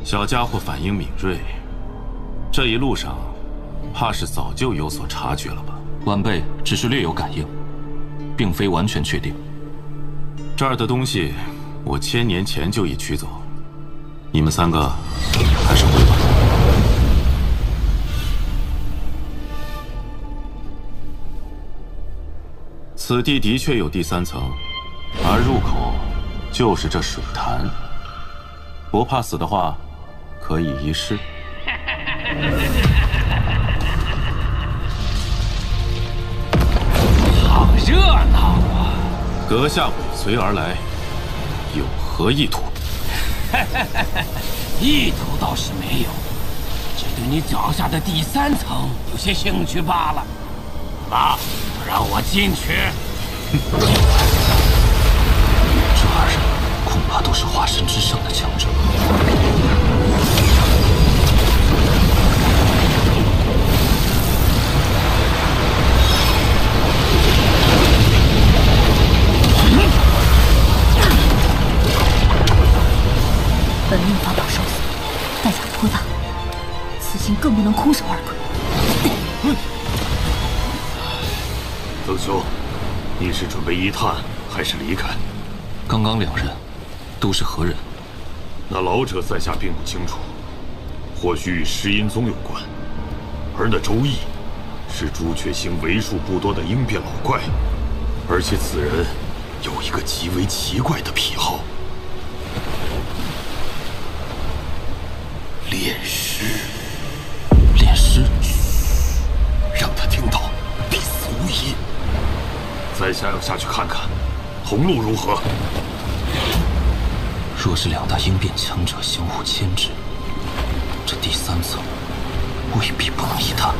小家伙反应敏锐，这一路上怕是早就有所察觉了吧？晚辈只是略有感应，并非完全确定。这儿的东西，我1000年前就已取走，你们3个还是回吧。此地的确有第3层，而入口就是这水潭。不怕死的话，可以一试。好热闹啊！阁下尾随而来，有何意图？意图倒是没有，只对你脚下的第3层有些兴趣罢了。好，让我进去。这2人恐怕都是化神之上的强者。本命法宝受损，代价颇大，此行更不能空手而归。曾兄，你是准备一探，还是离开？刚刚2人都是何人？那老者在下并不清楚，或许与石阴宗有关。而那周易，是朱雀星为数不多的鹰变老怪，而且此人有一个极为奇怪的癖好。炼尸，炼尸，让他听到，必死无疑。在下要下去看看，同路如何？若是2大鹰变强者相互牵制，这第3层未必不能一探。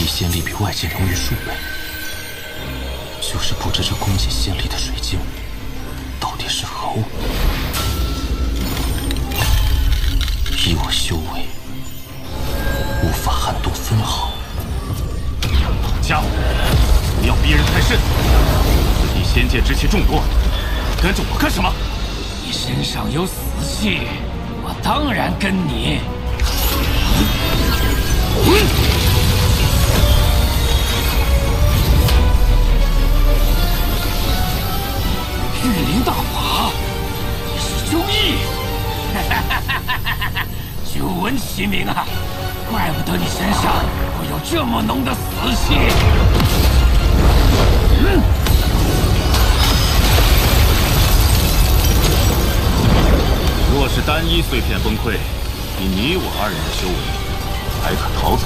仙力比外界浓郁数倍，就是不知这供给仙力的水晶到底是何物。以我修为，无法撼动分毫。家伙，不要逼人太甚！此地仙界之气众多，跟着我干什么？你身上有死气，我当然跟你。御灵大法，你是周易，久闻其名啊，怪不得你身上会有这么浓的死气。若是单一碎片崩溃，以你我2人的修为，还可逃走。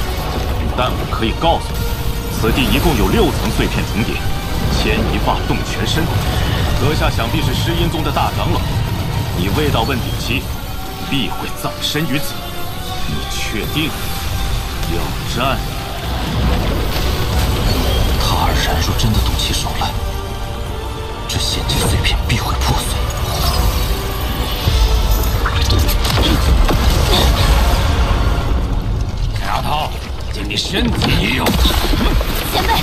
但我可以告诉你，此地一共有6层碎片层叠，牵一发动全身。阁下想必是尸阴宗的大长老，你未到问鼎期，必会葬身于此。你确定要战？他2人若真的动起手来，这仙界碎片必会破碎。小丫头，借你身体一用。前辈，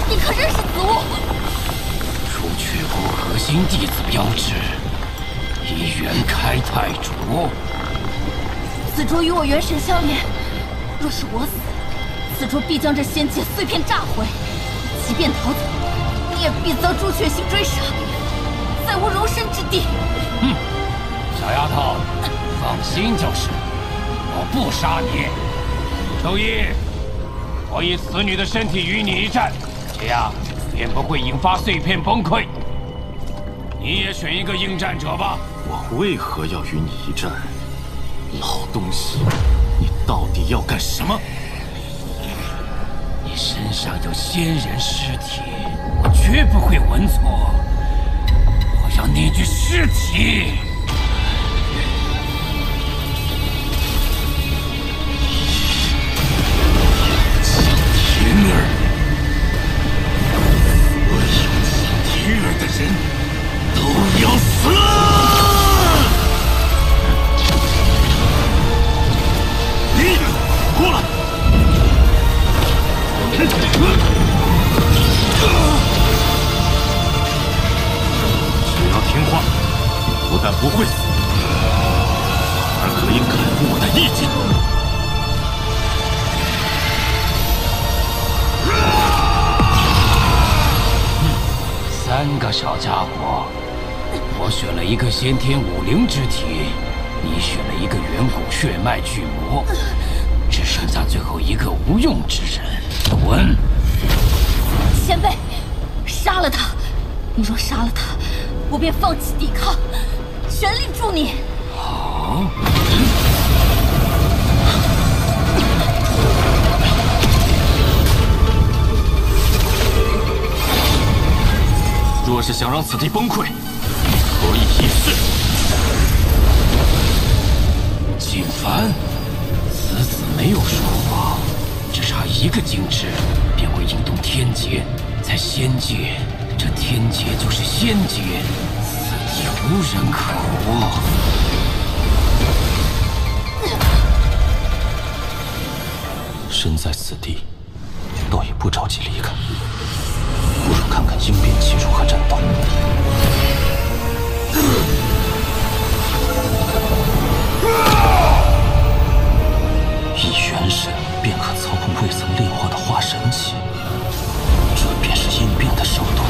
你可认识此物？朱雀国核心弟子标志，一元开太主。此镯与我元神相连，若是我死，此镯必将这仙界碎片炸毁。即便逃走，你也必遭朱雀星追杀，再无容身之地。小丫头，放心就是，我不杀你。周一，我以此女的身体与你一战，这样便不会引发碎片崩溃。你也选一个应战者吧。我为何要与你一战？老东西，你到底要干什么？你身上有仙人尸体，我绝不会闻错。我要那具尸体。一个先天武灵之体，你选了一个远古血脉巨魔，只剩下最后一个无用之人。滚！前辈，杀了他！你若杀了他，我便放弃抵抗，全力助你。好。若是想让此地崩溃，可以一试。景凡，此子没有说谎，只差一个精致，便会引动天劫。在仙界，这天劫就是仙劫，此地无人可握。身在此地，倒也不着急离开，不如看看应变器如何战斗。以元神便可操控未曾炼化的化神器，这便是应变的手段。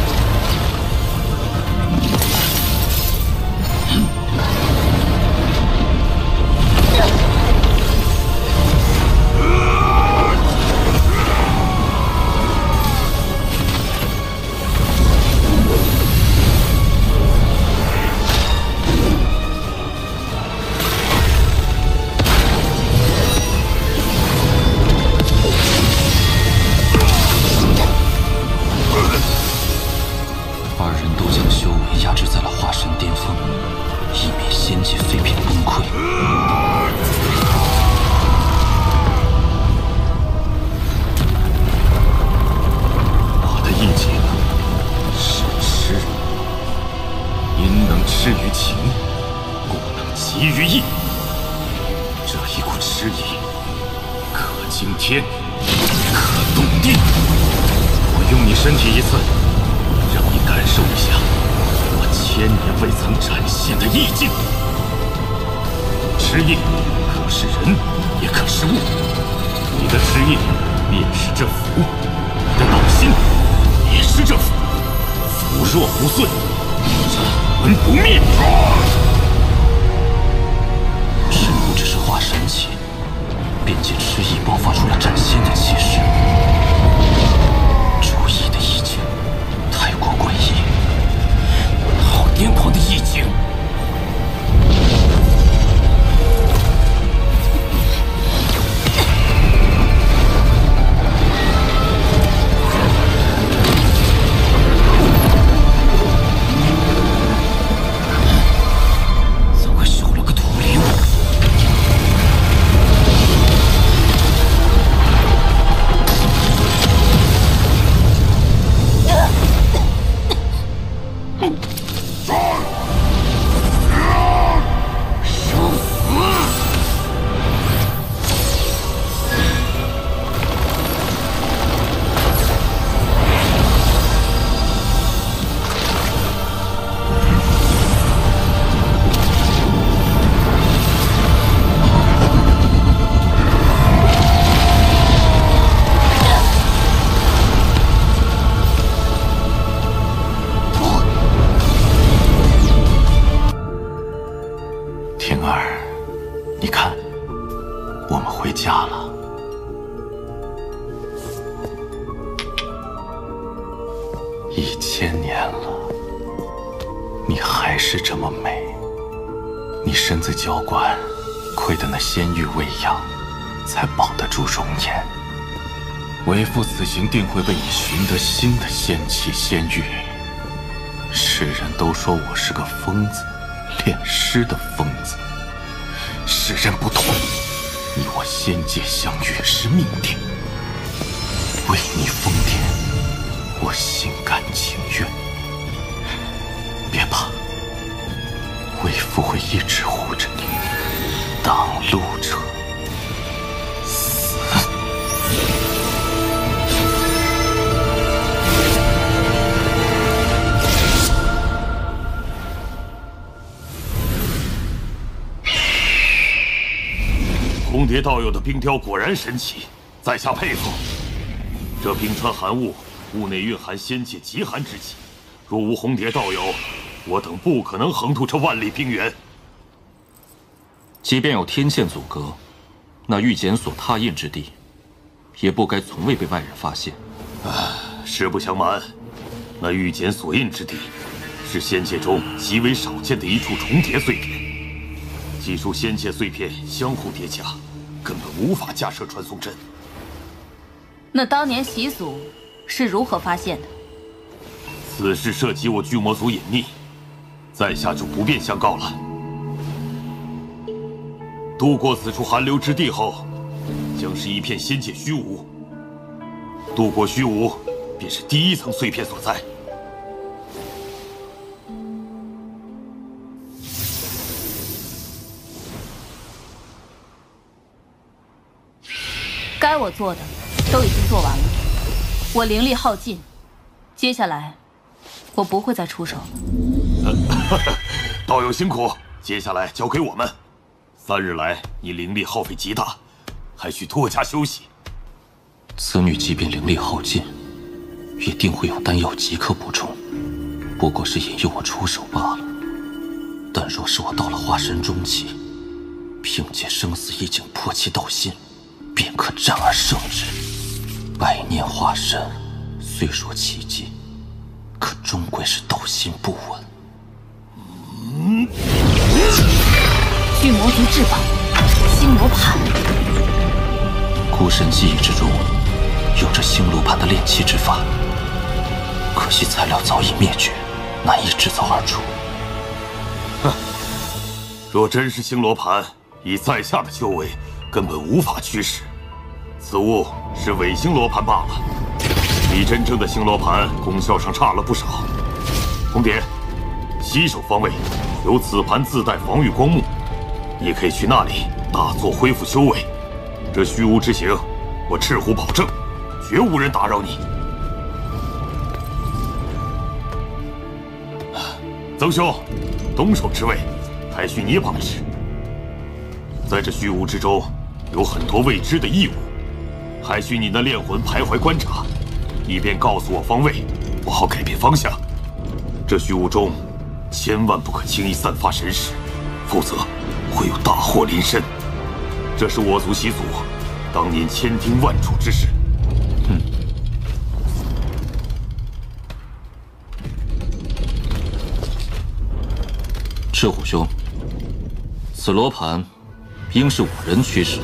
为父此行定会为你寻得新的仙气仙玉。世人都说我是个疯子，炼尸的疯子。世人不同，你我仙界相遇是命定。为你疯癫，我心甘情愿。别怕，为父会一直护着你。挡路者死。红蝶道友的冰雕果然神奇，在下佩服。这冰川寒雾，雾内蕴含仙界极寒之气，若无红蝶道友，我等不可能横渡这万里冰原。即便有天堑阻隔，那玉简所踏印之地，也不该从未被外人发现。实不相瞒，那玉简所印之地，是仙界中极为少见的一处重叠碎片。几处仙界碎片相互叠加，根本无法架设传送阵。那当年习祖是如何发现的？此事涉及我巨魔族隐秘，在下就不便相告了。渡过此处寒流之地后，将是一片仙界虚无。渡过虚无，便是第一层碎片所在。该我做的都已经做完了，我灵力耗尽，接下来我不会再出手。道友辛苦，接下来交给我们。3日来，你灵力耗费极大，还需多加休息。此女即便灵力耗尽，也定会有丹药即刻补充，不过是引诱我出手罢了。但若是我到了化神中期，凭借生死一境破其道心，便可战而胜之。百年化神，虽说奇迹，可终归是道心不稳。巨魔族至宝星罗盘，孤神记忆之中有着星罗盘的炼器之法，可惜材料早已灭绝，难以制造而出。若真是星罗盘，以在下的修为，根本无法驱使。此物是伪星罗盘罢了，比真正的星罗盘功效上差了不少。红蝶，西首方位有此盘自带防御光幕，你可以去那里大作恢复修为。这虚无之行，我赤虎保证，绝无人打扰你。曾兄，东首之位还需你把持。在这虚无之中，有很多未知的异物，还需你那炼魂徘徊观察，以便告诉我方位，我好改变方向。这虚无中，千万不可轻易散发神识，否则会有大祸临身。这是我族习祖当年千叮万嘱之事。赤虎兄，此罗盘应是我人驱使，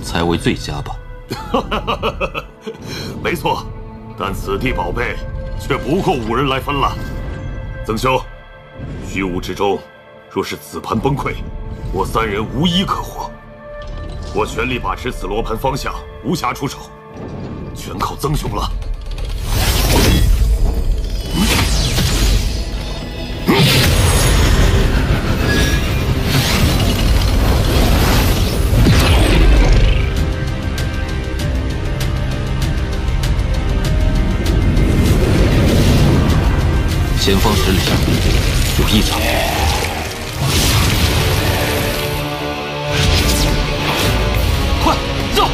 才为最佳吧？没错，但此地宝贝却不够5人来分了。曾兄，虚无之中，若是此盘崩溃，我3人无一可活。我全力把持此罗盘方向，无暇出手，全靠曾兄了。前方10里有异常。快绕！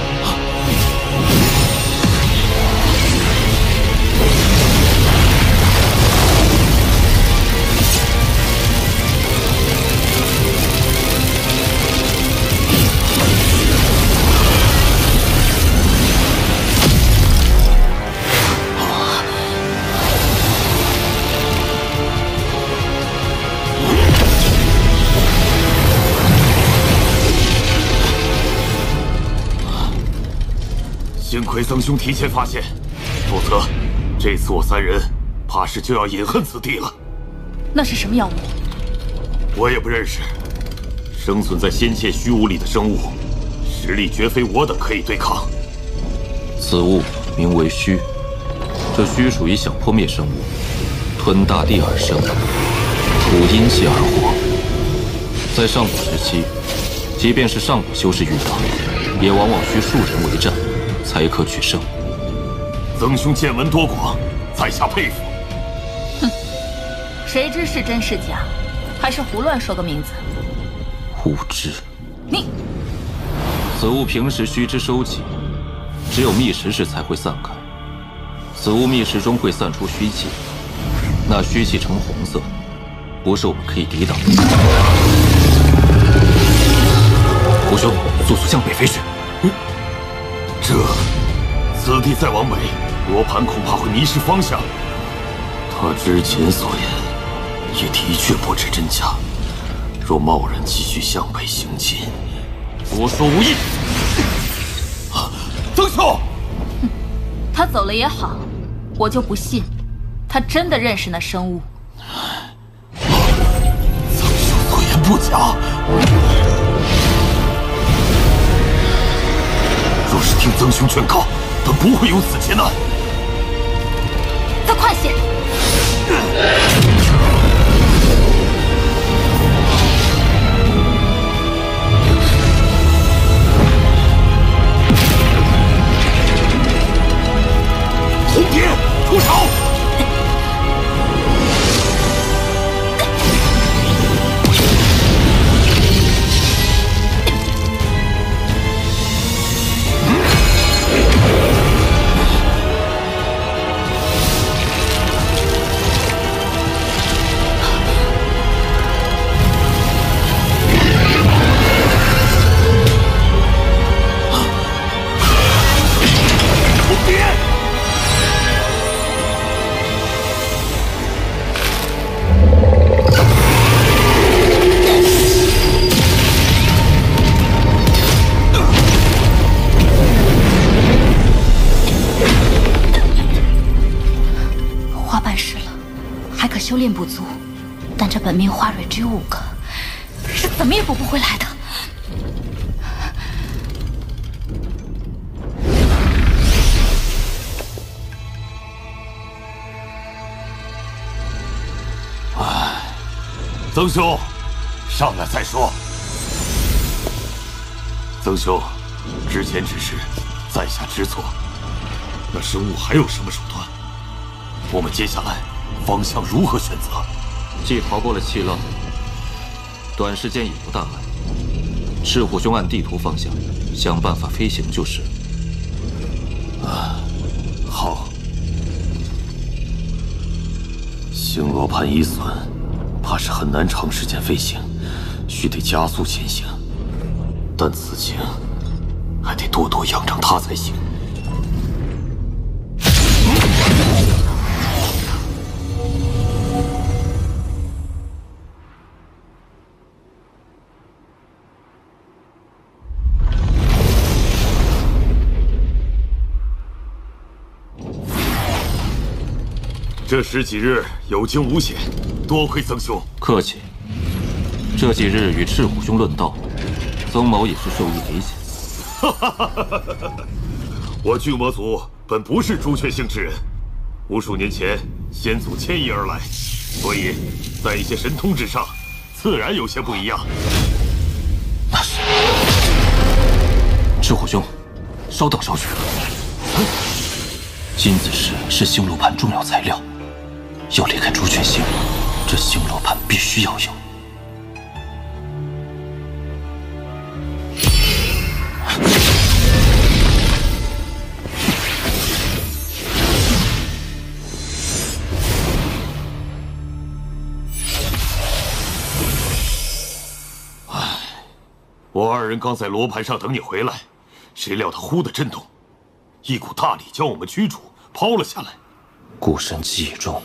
幸亏曾兄提前发现，否则这次我3人怕是就要饮恨此地了。那是什么妖物？我也不认识。生存在仙界虚无里的生物，实力绝非我等可以对抗。此物名为虚，这虚属于小破灭生物，吞大地而生，吐阴气而活。在上古时期，即便是上古修士遇到，也往往需数人为战，才可取胜。曾兄见闻多广，在下佩服。哼，谁知是真是假，还是胡乱说个名字？无知！你，此物平时须知收集，只有觅食时才会散开。此物觅食中会散出虚气，那虚气呈红色，不是我们可以抵挡的。虎兄，速速向北飞去。此地再往北，罗盘恐怕会迷失方向。他之前所言也的确不知真假。若贸然继续向北行进，我说无益。曾兄，他走了也好，我就不信他真的认识那生物。曾兄所言不假。若是听曾兄劝告，本不会有此劫难。再快些！红蝶出手！修炼不足，但这本命花蕊只有5个，是怎么也补不回来的。曾兄，上来再说。曾兄，之前只是在下知错，那生物还有什么手段？我们接下来方向如何选择？既逃过了气浪，短时间也不大碍。赤虎兄按地图方向想办法飞行就是。好。星罗盘已损，怕是很难长时间飞行，须得加速前行。但此行还得多多仰仗他才行。这10几日有惊无险，多亏曾兄。客气。这几日与赤虎兄论道，曾某也是受益匪浅。我巨魔族本不是朱雀星之人，无数年前先祖迁移而来，所以在一些神通之上，自然有些不一样。那是。赤虎兄，稍等少许。金子石是星罗盘重要材料，要离开朱雀星，这星罗盘必须要有。我2人刚在罗盘上等你回来，谁料他忽地震动，一股大力将我们驱逐，抛了下来。孤身记忆中，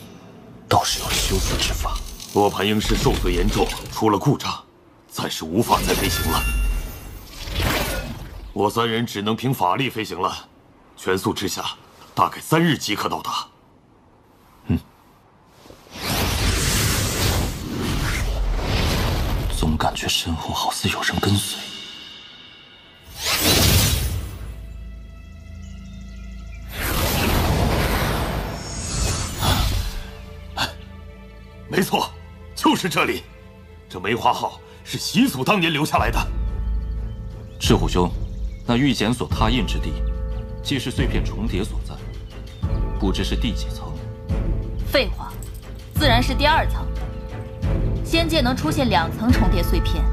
倒是有修复之法。罗盘应是受损严重，出了故障，暂时无法再飞行了。我3人只能凭法力飞行了，全速之下，大概3日即可到达。总感觉身后好似有人跟随。没错，就是这里。这梅花号是习祖当年留下来的。赤虎兄，那玉检所拓印之地，既是碎片重叠所在，不知是第几层？废话，自然是第2层。仙界能出现2层重叠碎片，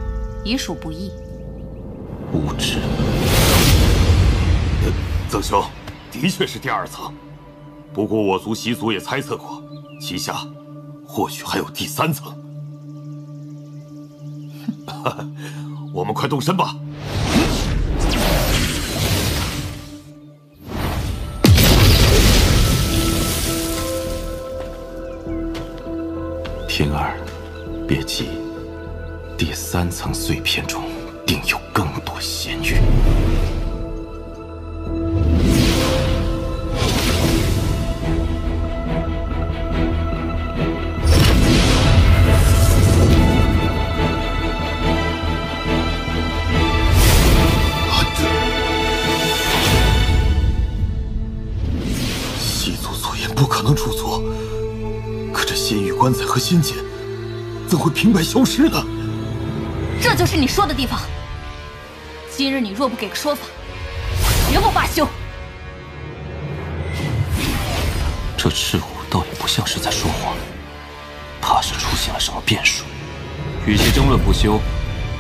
已属不易。无知。曾兄，的确是第2层。不过我族习祖也猜测过，其下或许还有第3层。我们快动身吧。天儿，别急，第3层碎片中定有更多仙玉。西族所言不可能出错，可这仙玉棺材和仙剑怎会平白消失呢？这就是你说的地方。今日你若不给个说法，我绝不罢休。这赤虎倒也不像是在说谎，怕是出现了什么变数。与其争论不休，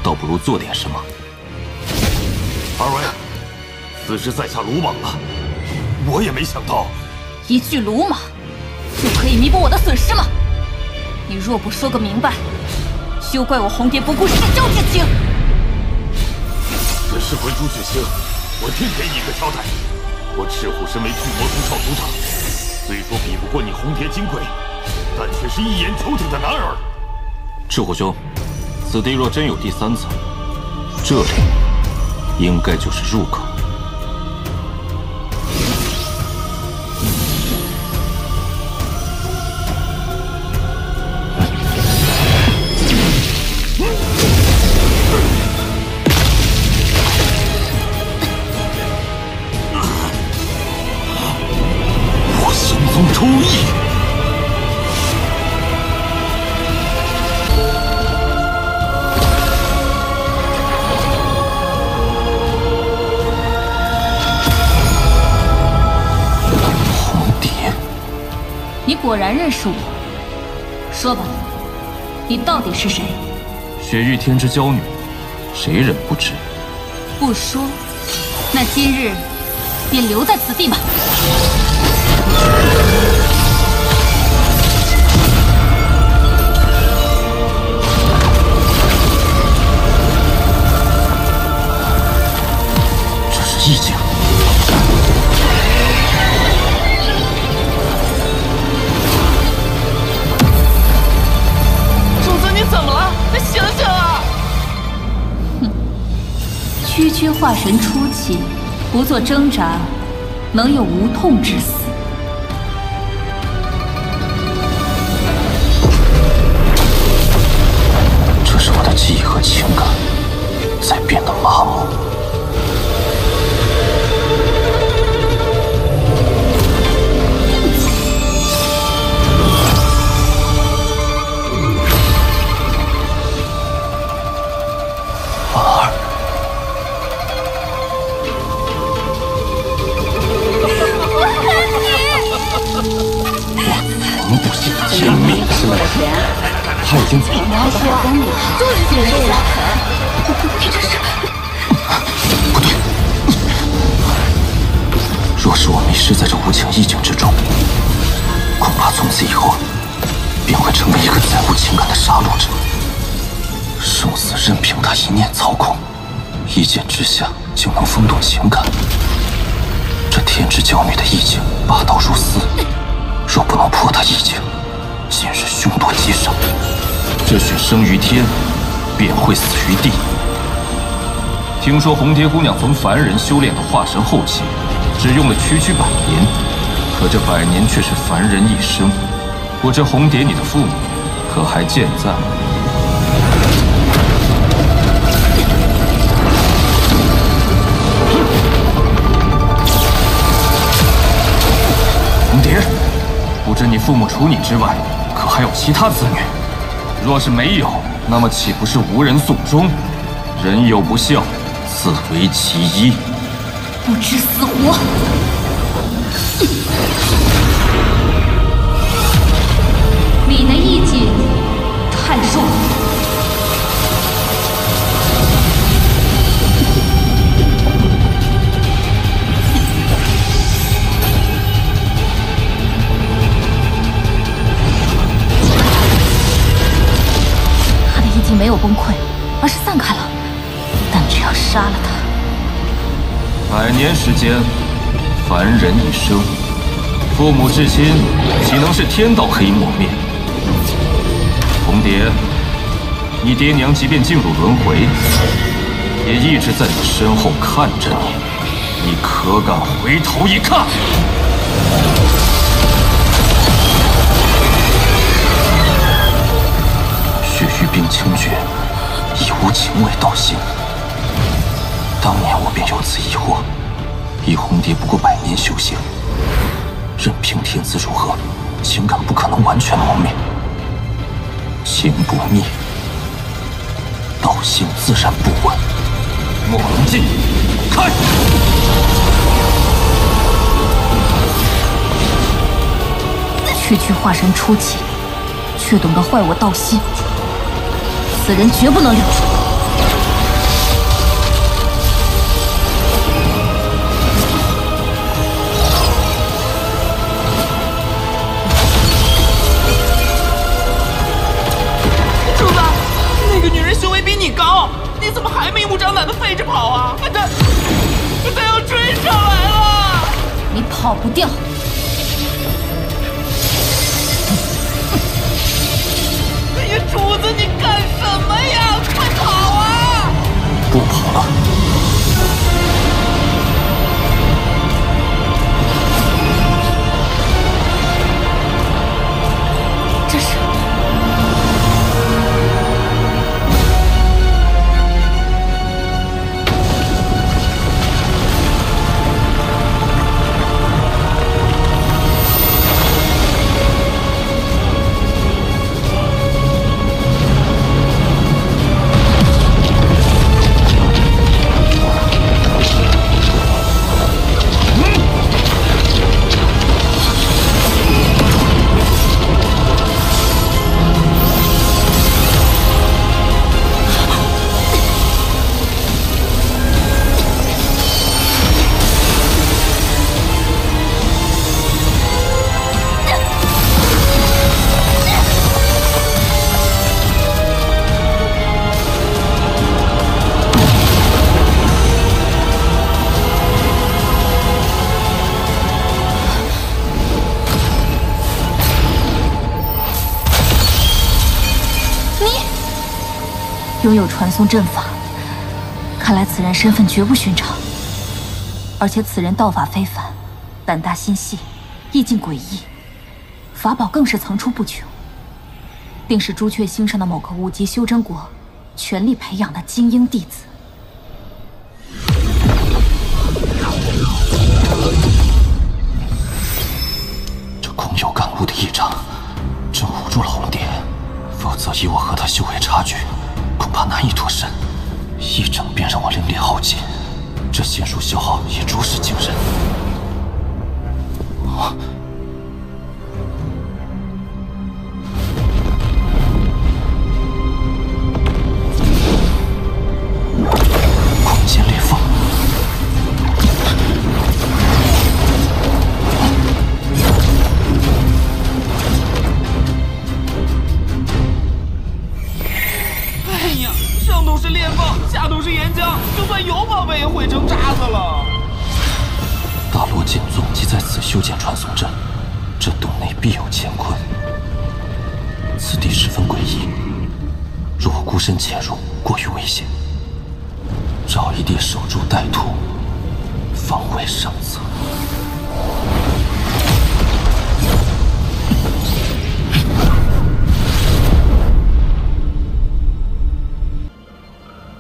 倒不如做点什么。二位，此事在下鲁莽了，我也没想到。一句鲁莽，就可以弥补我的损失吗？你若不说个明白，休怪我红蝶不顾世交之情。这事关朱雀星，我定给你一个交代。我赤虎身为巨魔族少族长，虽说比不过你红蝶金龟，但却是一眼求鼎的男儿。赤虎兄，此地若真有第3层，这里应该就是入口。我心宗周易。你果然认识我，说吧，你到底是谁？雪域天之娇女，谁人不知？不说，那今日便留在此地吧。这是意境。怎么了？醒醒啊！哼，区区化神初期，不做挣扎，能有无痛之死？这是我的记忆和情感在变得麻木。天命之类，他已经走了。就是这样。不对，若是我迷失在这无情意境之中，恐怕从此以后便会成为一个再无情感的杀戮者。生死任凭他一念操控，一剑之下就能风动情感。这天之娇女的意境霸道如斯，若不能破她意境，今日凶多吉少。这血生于天，便会死于地。听说红蝶姑娘从凡人修炼到化神后期，只用了区区100年，可这100年却是凡人一生。不知红蝶你的父母可还健在？红蝶，不知你父母除你之外，可还有其他子女？若是没有，那么岂不是无人送终？人有不孝，此为其一。不知死活！你的意境太弱。他的意境没有崩溃，而是要杀了他。100年时间，凡人一生，父母至亲岂能是天道可以抹灭？红蝶，你爹娘即便进入轮回，也一直在你身后看着你，你可敢回头一看？血玉冰清绝，已无情味道心。当年我便有此疑惑，以红蝶不过100年修行，任凭天资如何，情感不可能完全磨灭。情不灭，道心自然不稳。莫龙镜，开！区区化神初期，却懂得坏我道心，此人绝不能留住。主子，那个女人修为比你高，你怎么还明目张胆的飞着跑啊？她要追上来了！你跑不掉。哎呀，主子，你干什么呀？快跑啊！不跑了。这是。拥有传送阵法，看来此人身份绝不寻常。而且此人道法非凡，胆大心细，意境诡异，法宝更是层出不穷，定是朱雀星上的某个5级修真国全力培养的精英弟子。这空有感悟的异象，真唬住了红蝶，否则以我和他修为差距，恐怕难以脱身。一整便让我灵力耗尽，这仙术消耗也着实惊人。空间裂缝。哎呀，上头是裂缝，下头是岩浆，就算有宝贝也毁成渣子了。大罗剑宗即在此修建传送阵，这洞内必有乾坤。此地十分诡异，若我孤身潜入，过于危险。找一地守株待兔，方为上策。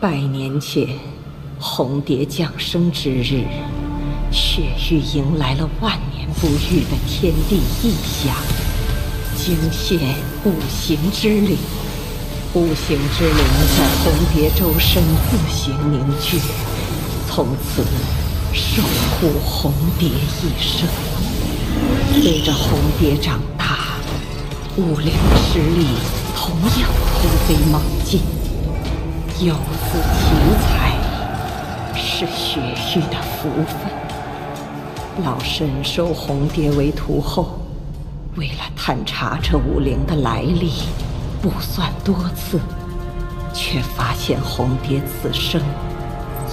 100年前，红蝶降生之日，血域迎来了万年不遇的天地异象，惊现五行之灵。五行之灵在红蝶周身自行凝聚，从此守护红蝶一生。随着红蝶长大，五灵的实力同样突飞猛进。有此奇才，是血域的福分。老身收红蝶为徒后，为了探查这五灵的来历，不算多次，却发现红蝶此生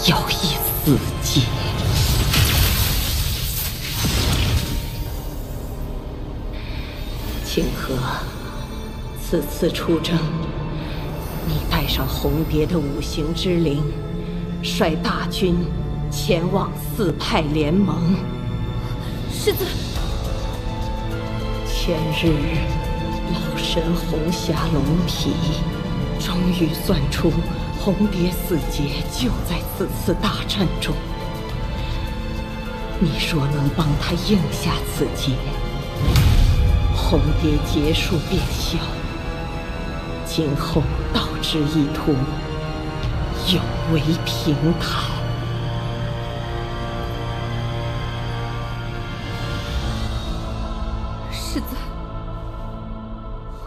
要以死结。清河，此次出征，你带上红蝶的五行之灵，率大军前往四派联盟。世子，前日，老神红霞龙体终于算出红蝶四劫就在此次大战中。你若能帮他应下此劫，红蝶劫数便消，今后道之一途有为平坦。世子，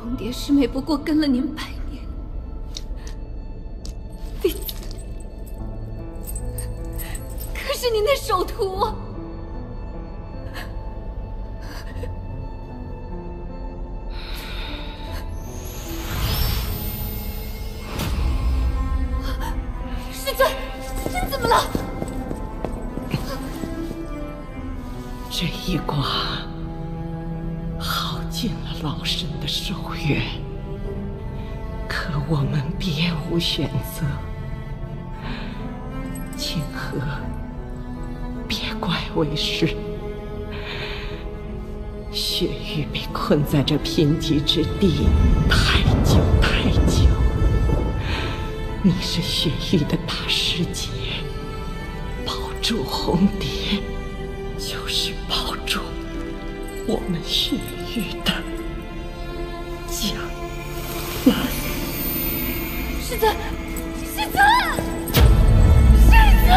红蝶师妹不过跟了您100年，弟子可是您的首徒啊！世子，您怎么了？这一卦耗尽了老身的寿元，可我们别无选择。清河，别怪为师，雪域被困在这贫瘠之地太久太久。你是雪域的大师姐，保住红蝶，就是保住我们雪域的将来。世子，世子，世子！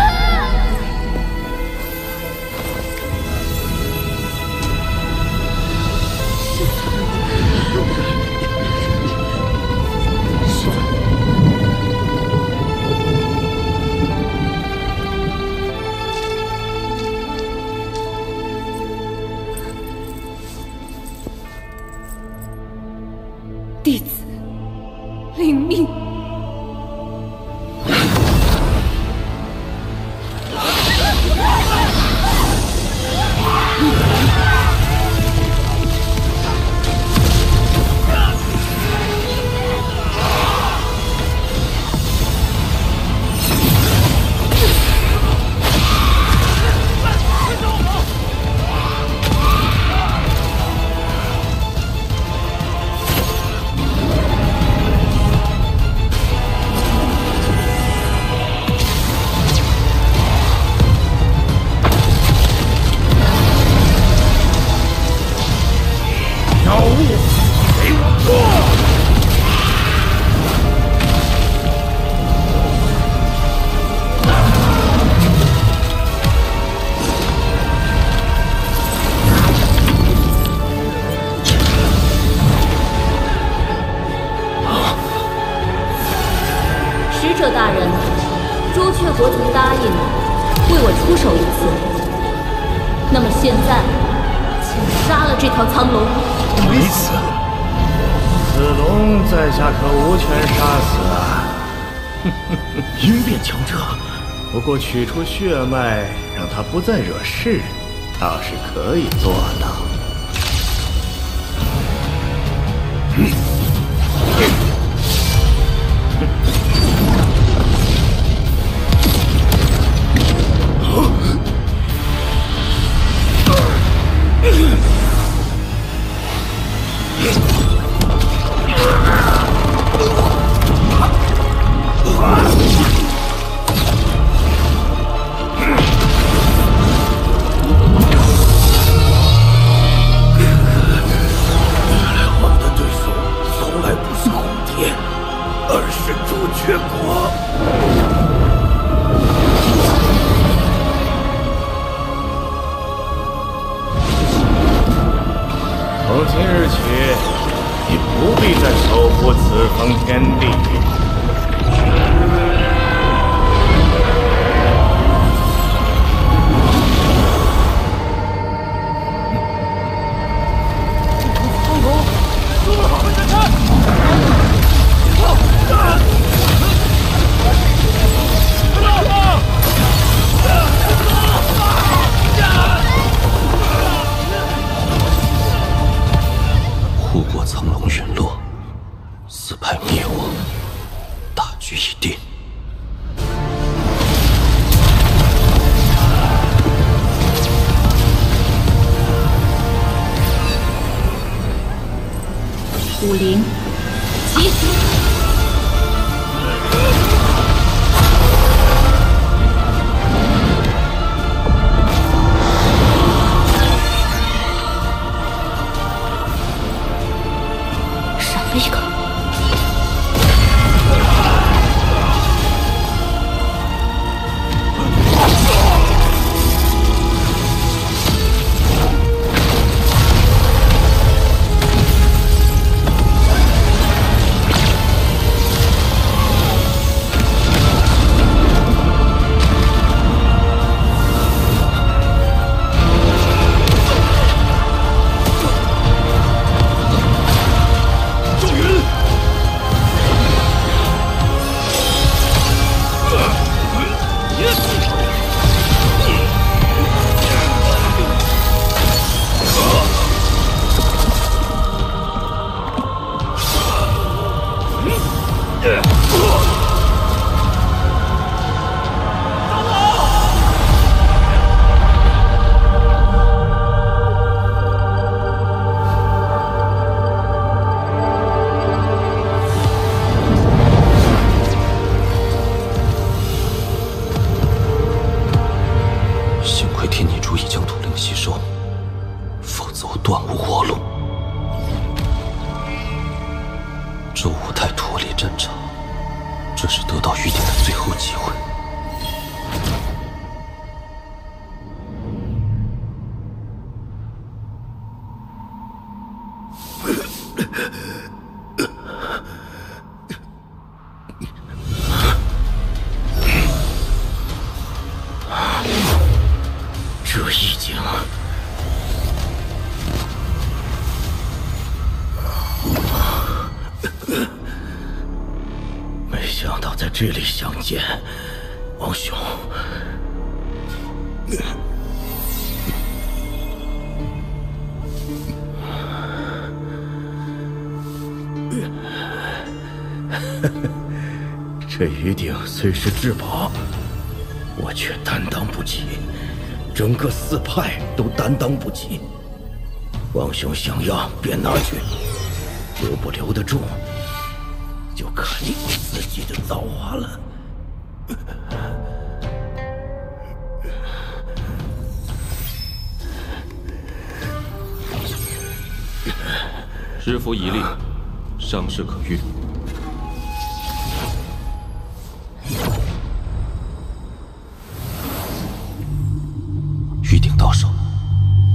弟子领命。使者大人，朱雀国曾答应为我出手一次，那么现在，请杀了这条苍龙。没死，此龙在下可无权杀死啊！鹰变强者，不过取出血脉，让他不再惹事，倒是可以做到。从今日起，你不必再守护此方天地。苍龙，说好的战！大王！灵，击！少了一个。周无太脱离战场，这是得到玉鼎的最后机会。这已经……没想到在这里相见，王兄。这玉鼎虽是至宝，我却担当不起，整个四派都担当不起。王兄想要便拿去，留不留得住，就看你自己的造化了。师父已令，伤势可愈。玉鼎到手，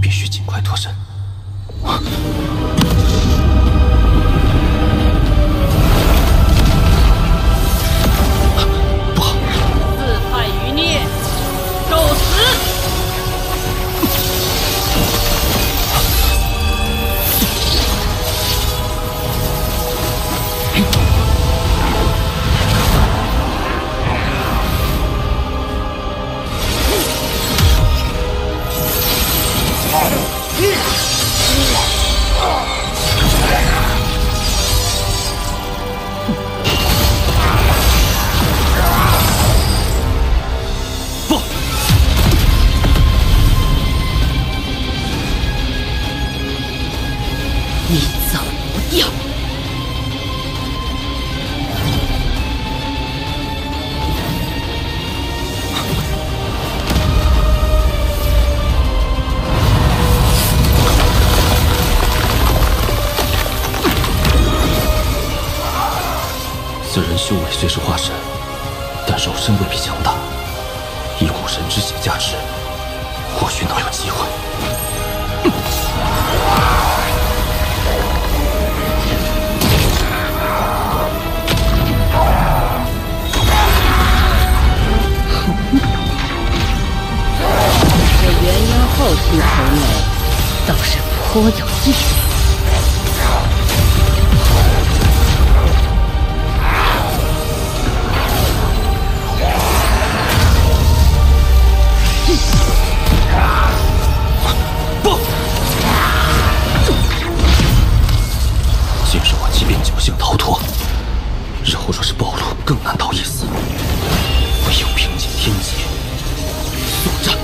必须尽快脱身。不好！四派余孽，受死！你走不掉！此人修为虽是化神，但肉身未必强大，以古神之血加持，或许能有机会。这元婴后期审美倒是颇有意思。不！今日我即便侥幸逃脱，日后若是暴露，更难逃一死。唯有凭借天机速战。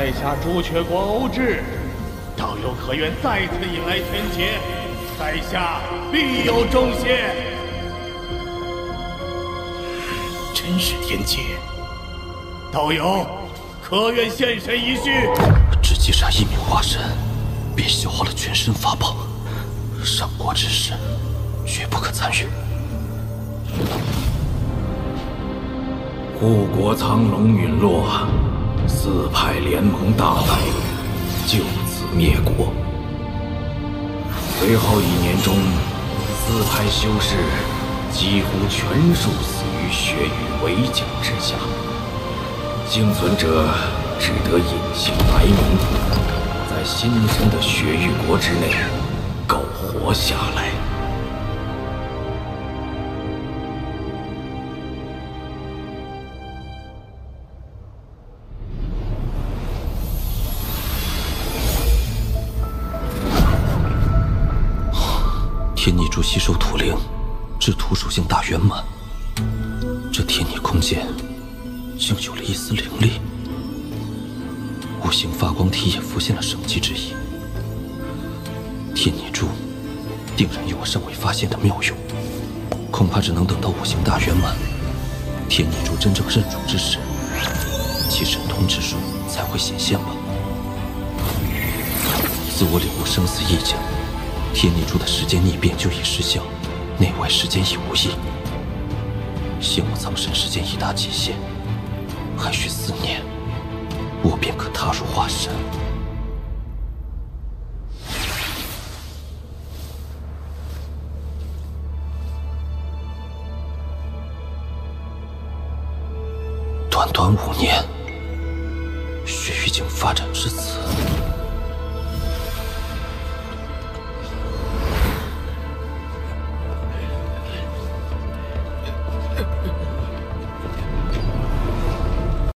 在下朱雀国欧志，道友可愿再次引来天劫？在下必有重谢。真是天劫！道友可愿现身一叙？只击杀一名化神，便消耗了全身法宝，上国之事绝不可参与。护国苍龙陨落，四派联盟大败，就此灭国。随后1年中，四派修士几乎全数死于血雨围剿之下，幸存者只得隐姓埋名，在新生的血域国之内苟活下来。天拟珠吸收土灵，致土属性大圆满。这天拟空间竟有了一丝灵力。五行发光体也浮现了生机之意。天拟珠定然有我尚未发现的妙用，恐怕只能等到五行大圆满，天拟珠真正认主之时，其神通之术才会显现吧。自我领悟生死意境，天拟珠的时间逆变就已失效，内外时间已无异。现我藏身时间已达极限，还需4年，我便可踏入化神。短短5年，血域竟发展至此。